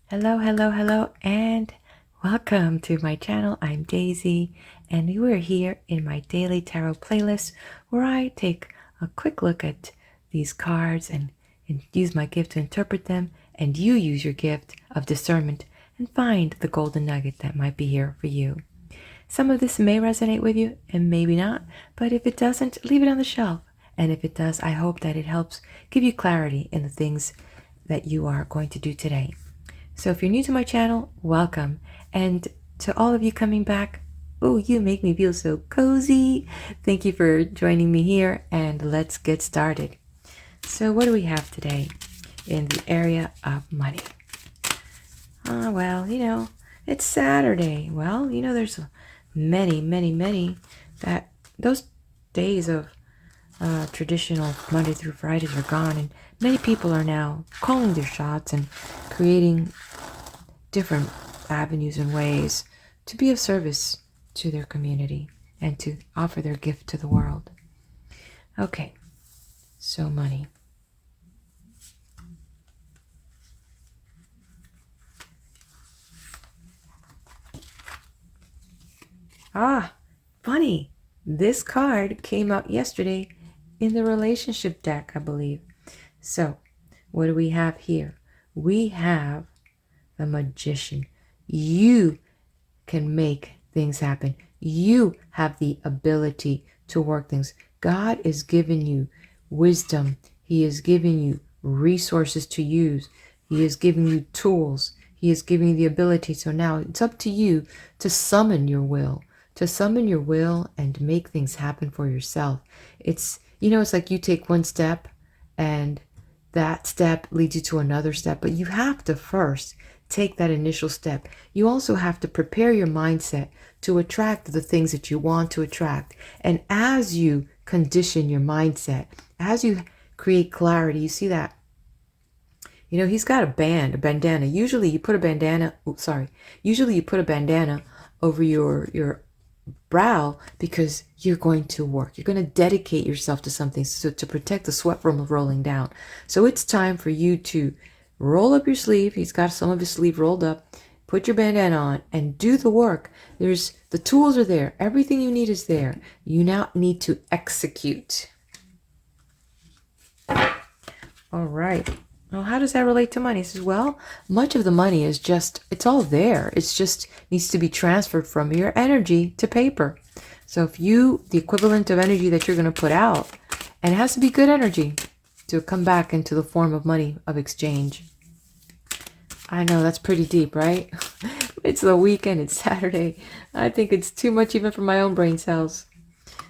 Hello, hello, hello, and welcome to my channel. I'm Daisy, and you are here in my daily tarot playlist where I take a quick look at these cards and use my gift to interpret them, and you use your gift of discernment and find the golden nugget that might be here for you. Some of this may resonate with you and maybe not, but if it doesn't, leave it on the shelf. And if it does, I hope that it helps give you clarity in the things that you are going to do today. So if you're new to my channel, welcome. And to all of you coming back, oh, you make me feel so cozy. Thank you for joining me here, and let's get started. So what do we have today in the area of money? Well, it's Saturday. Well, there's many that those days of traditional Monday through Fridays are gone, and many people are now calling their shots and creating different avenues and ways to be of service to their community and to offer their gift to the world. Okay, so money. Funny. This card came out yesterday in the relationship deck, I believe. So, what do we have here? We have the Magician. You can make things happen. You have the ability to work things. God is giving you wisdom. He is giving you resources to use. He is giving you tools. He is giving you the ability. So now it's up to you to summon your will, and make things happen for yourself. It's like you take one step and that step leads you to another step, but you have to first take that initial step. You also have to prepare your mindset to attract the things that you want to attract. And as you condition your mindset, as you create clarity, you see that, he's got a bandana. Usually you put a bandana over your brow because you're going to work. You're going to dedicate yourself to something to protect the sweat from rolling down. So it's time for you to roll up your sleeve. He's got some of his sleeve rolled up. Put your bandana on and do the work. The tools are there. Everything you need is there. You now need to execute. All right. Well, how does that relate to money? He says, well, much of the money is it's all there. It's just needs to be transferred from your energy to paper. So if the equivalent of energy that you're going to put out, and it has to be good energy to come back into the form of money of exchange. I know that's pretty deep, right? It's the weekend. It's Saturday. I think it's too much even for my own brain cells.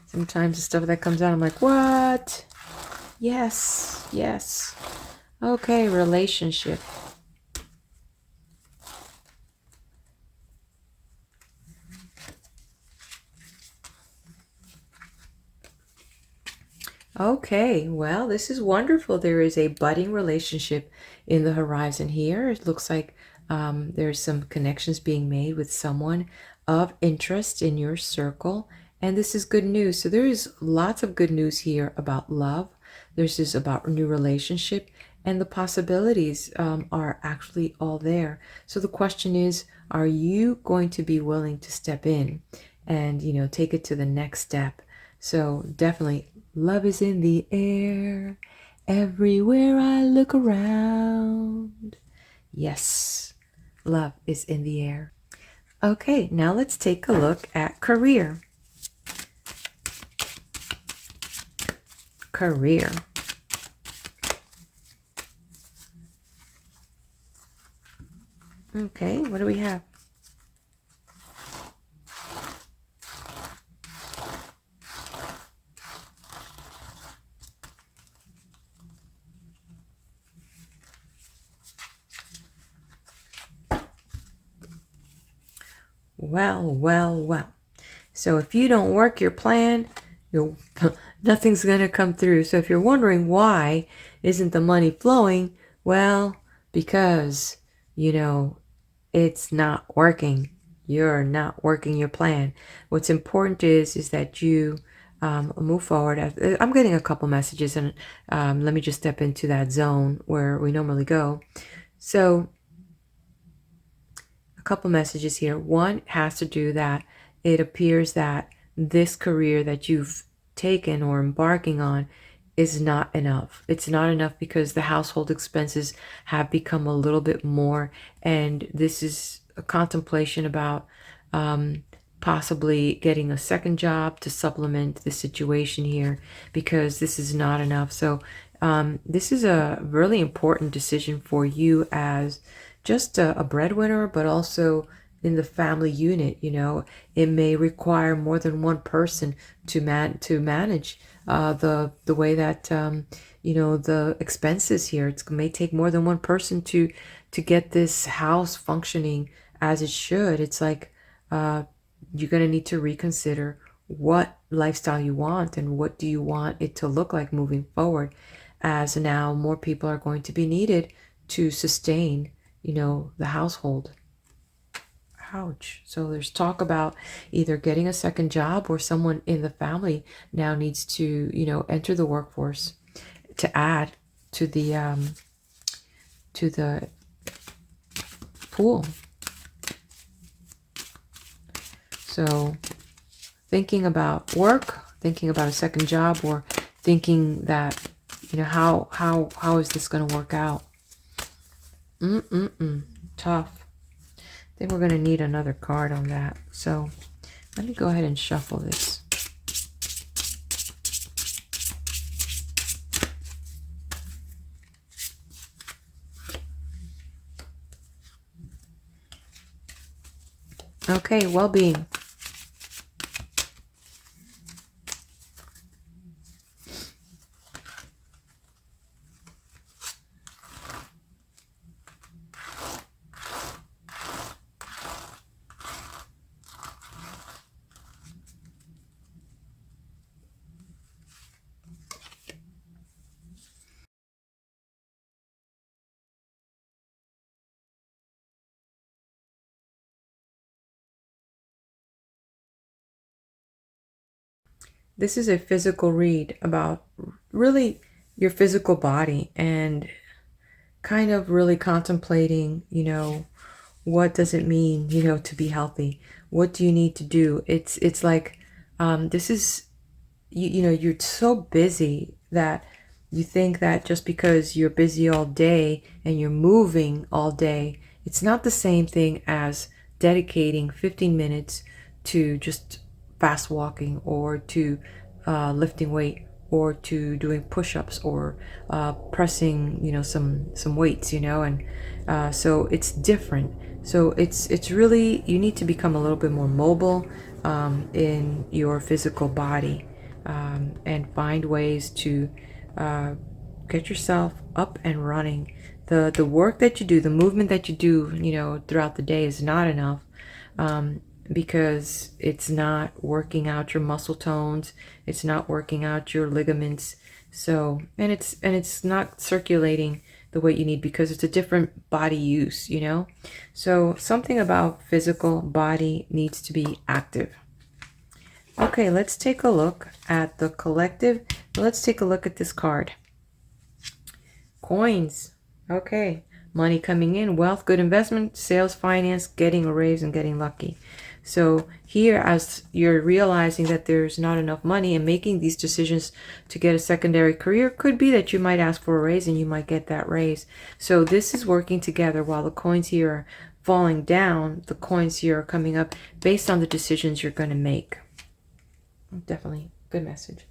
Sometimes the stuff that comes out, I'm like, what? Yes. Okay, relationship. Okay, well, this is wonderful. There is a budding relationship in the horizon here. It looks like there's some connections being made with someone of interest in your circle, and this is good news. So there is lots of good news here about love. There's this about a new relationship, and the possibilities are actually all there. So the question is, are you going to be willing to step in and, take it to the next step? So definitely, love is in the air. Everywhere I look around. Yes, love is in the air. Okay, now let's take a look at career. Career. Okay, what do we have? Well. So if you don't work your plan, nothing's going to come through. So if you're wondering why isn't the money flowing, well, because, it's not working. You're not working your plan. What's important is that you move forward. I'm getting a couple messages, and let me just step into that zone where we normally go. So couple messages here. One has to do that it appears that this career that you've taken or embarking on is not enough. It's not enough because the household expenses have become a little bit more, and this is a contemplation about possibly getting a second job to supplement the situation here, because this is not enough. So this is a really important decision for you as just a breadwinner, but also in the family unit. You know, it may require more than one person to manage the way that you know, the expenses here. It may take more than one person to get this house functioning as it should. It's like you're going to need to reconsider what lifestyle you want and what do you want it to look like moving forward, as now more people are going to be needed to sustain, you know, the household. Ouch. So there's talk about either getting a second job, or someone in the family now needs to, you know, enter the workforce to add to the pool. So thinking about work, thinking about a second job, or thinking that, you know, how is this going to work out? Tough. I think we're going to need another card on that. So let me go ahead and shuffle this. Okay, well-being. This is a physical read about really your physical body, and kind of really contemplating, you know, what does it mean, you know, to be healthy? What do you need to do? It's like this is, you know, you're so busy that you think that just because you're busy all day and you're moving all day, it's not the same thing as dedicating 15 minutes to just fast walking, or to lifting weight, or to doing push-ups, or pressing, you know, some weights, you know. And so it's different. So it's really, you need to become a little bit more mobile in your physical body, and find ways to get yourself up and running. The work that you do, the movement that you do, you know, throughout the day is not enough, because it's not working out your muscle tones, it's not working out your ligaments. So, and it's not circulating the way you need, because it's a different body use, you know. So something about physical body needs to be active. Okay, let's take a look at the collective. Let's take a look at this card. Coins. Okay, money coming in, wealth, good investment, sales, finance, getting a raise, and getting lucky. So here, as you're realizing that there's not enough money and making these decisions to get a secondary career, could be that you might ask for a raise and you might get that raise. So this is working together. While the coins here are falling down, the coins here are coming up based on the decisions you're going to make. Definitely good message.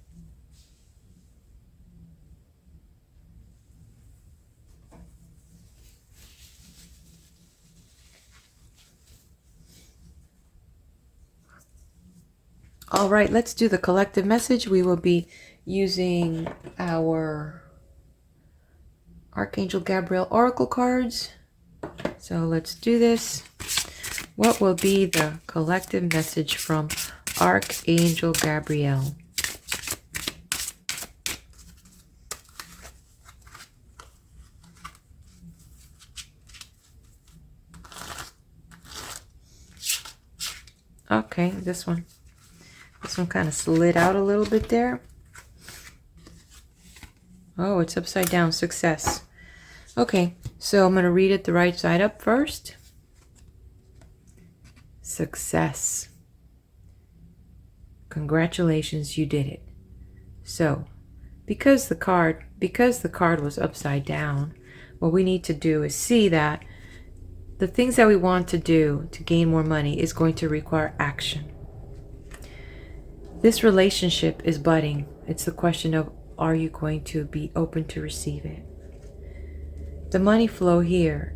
All right, let's do the collective message. We will be using our Archangel Gabrielle Oracle cards. So let's do this. What will be the collective message from Archangel Gabrielle? Okay, this one. This one kind of slid out a little bit there. Oh, it's upside down. Success. Okay, so I'm going to read it the right side up first. Success. Congratulations, you did it. So, because the card was upside down, what we need to do is see that the things that we want to do to gain more money is going to require action. This relationship is budding. It's the question of, are you going to be open to receive it? The money flow here,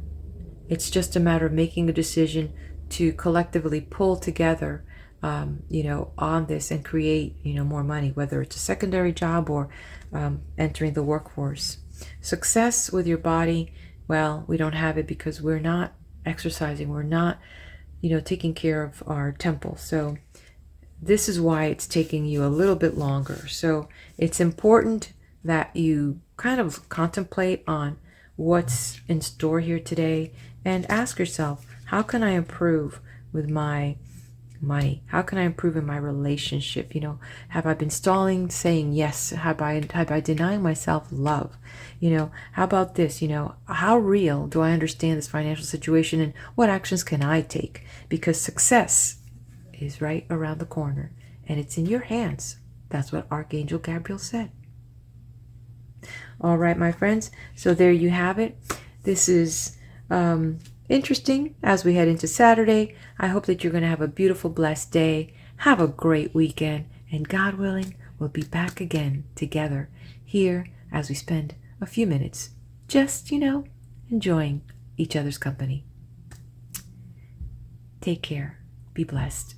it's just a matter of making a decision to collectively pull together on this and create, more money, whether it's a secondary job or entering the workforce. Success with your body, well, we don't have it because we're not exercising. We're not, taking care of our temple. So this is why it's taking you a little bit longer. So it's important that you kind of contemplate on what's in store here today and ask yourself, how can I improve with my money? How can I improve in my relationship? Have I been stalling saying yes? Have I denying myself love? How about this? How real do I understand this financial situation, and what actions can I take? Because success is right around the corner and it's in your hands. That's what Archangel Gabrielle said. All right, my friends. So there you have it. This is interesting as we head into Saturday. I hope that you're going to have a beautiful, blessed day. Have a great weekend. And God willing, we'll be back again together here as we spend a few minutes just, enjoying each other's company. Take care. Be blessed.